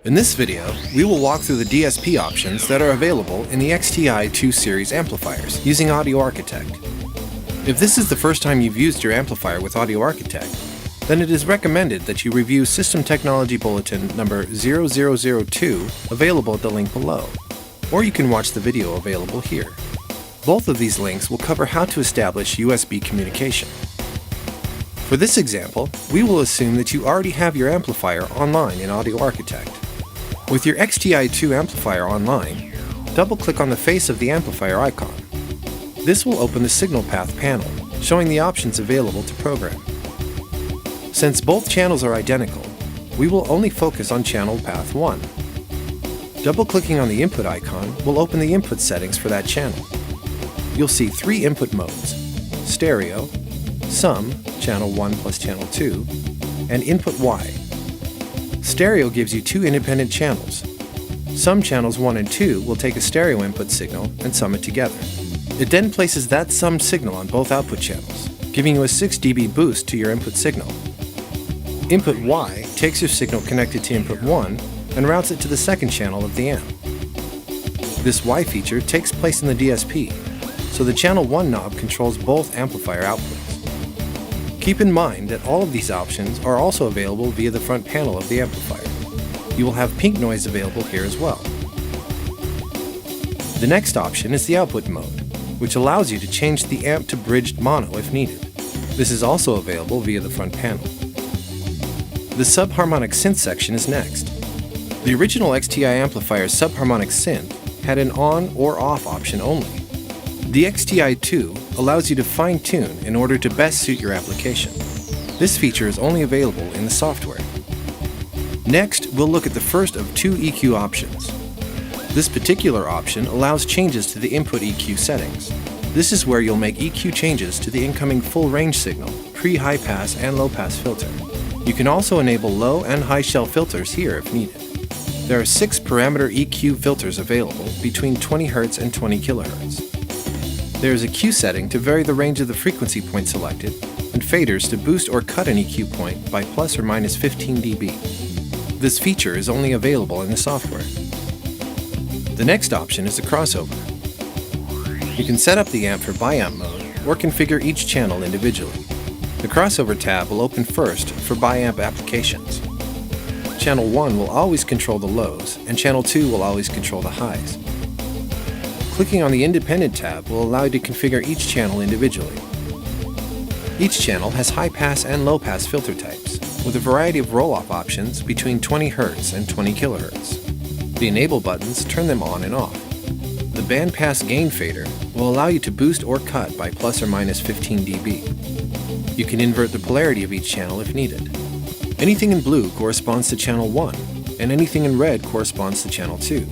In this video, we will walk through the DSP options that are available in the XTi-2 series amplifiers using Audio Architect. If this is the first time you've used your amplifier with Audio Architect, then it is recommended that you review System Technology Bulletin number 0002 available at the link below, or you can watch the video available here. Both of these links will cover how to establish USB communication. For this example, we will assume that you already have your amplifier online in Audio Architect. With your XTi-2 amplifier online, double-click on the face of the amplifier icon. This will open the signal path panel, showing the options available to program. Since both channels are identical, we will only focus on channel path 1. Double-clicking on the input icon will open the input settings for that channel. You'll see 3 input modes: stereo, sum, channel 1 plus channel 2, and input Y. Stereo gives you 2 independent channels. Sum channels 1 and 2 will take a stereo input signal and sum it together. It then places that summed signal on both output channels, giving you a 6 dB boost to your input signal. Input Y takes your signal connected to input 1 and routes it to the second channel of the amp. This Y feature takes place in the DSP, so the channel 1 knob controls both amplifier outputs. Keep in mind that all of these options are also available via the front panel of the amplifier. You will have pink noise available here as well. The next option is the output mode, which allows you to change the amp to bridged mono if needed. This is also available via the front panel. The sub-harmonic synth section is next. The original XTi amplifier's sub-harmonic synth had an on or off option only. The XTi-2 allows you to fine-tune in order to best suit your application. This feature is only available in the software. Next, we'll look at the first of 2 EQ options. This particular option allows changes to the input EQ settings. This is where you'll make EQ changes to the incoming full-range signal, pre-high pass and low-pass filter. You can also enable low and high shell filters here if needed. There are 6 parameter EQ filters available between 20 Hz and 20 kHz. There is a Q setting to vary the range of the frequency point selected, and faders to boost or cut an EQ point by plus or minus 15 dB. This feature is only available in the software. The next option is a crossover. You can set up the amp for bi-amp mode or configure each channel individually. The crossover tab will open first for bi-amp applications. Channel 1 will always control the lows, and Channel 2 will always control the highs. Clicking on the Independent tab will allow you to configure each channel individually. Each channel has high-pass and low-pass filter types, with a variety of roll-off options between 20 Hz and 20 kHz. The Enable buttons turn them on and off. The Bandpass gain fader will allow you to boost or cut by plus or minus 15 dB. You can invert the polarity of each channel if needed. Anything in blue corresponds to Channel 1, and anything in red corresponds to Channel 2.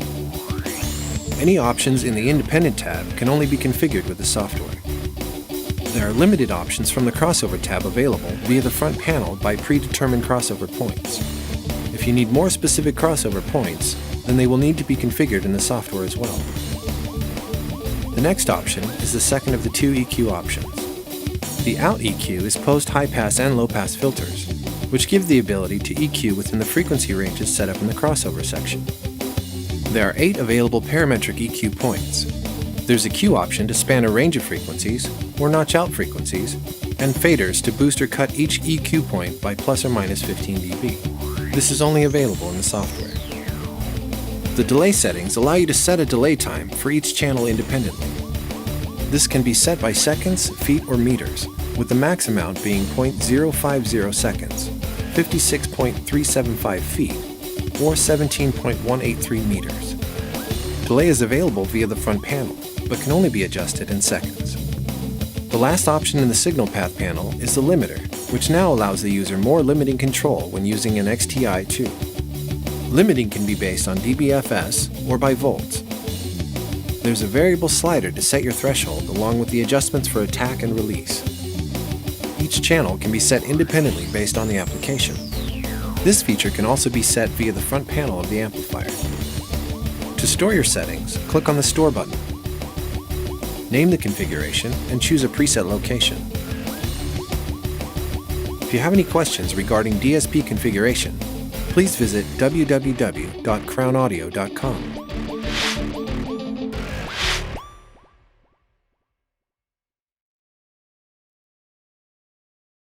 Any options in the Independent tab can only be configured with the software. There are limited options from the Crossover tab available via the front panel by predetermined crossover points. If you need more specific crossover points, then they will need to be configured in the software as well. The next option is the second of the 2 EQ options. The Out EQ is post-high pass and low-pass filters, which give the ability to EQ within the frequency ranges set up in the Crossover section. There are 8 available parametric EQ points. There's a Q option to span a range of frequencies, or notch out frequencies, and faders to boost or cut each EQ point by plus or minus 15 dB. This is only available in the software. The delay settings allow you to set a delay time for each channel independently. This can be set by seconds, feet, or meters, with the max amount being 0.050 seconds, 56.375 feet, or 17.183 meters. Delay is available via the front panel, but can only be adjusted in seconds. The last option in the signal path panel is the limiter, which now allows the user more limiting control when using an XTi-2. Limiting can be based on dBFS or by volts. There's a variable slider to set your threshold along with the adjustments for attack and release. Each channel can be set independently based on the application. This feature can also be set via the front panel of the amplifier. To store your settings, click on the Store button. Name the configuration and choose a preset location. If you have any questions regarding DSP configuration, please visit www.crownaudio.com.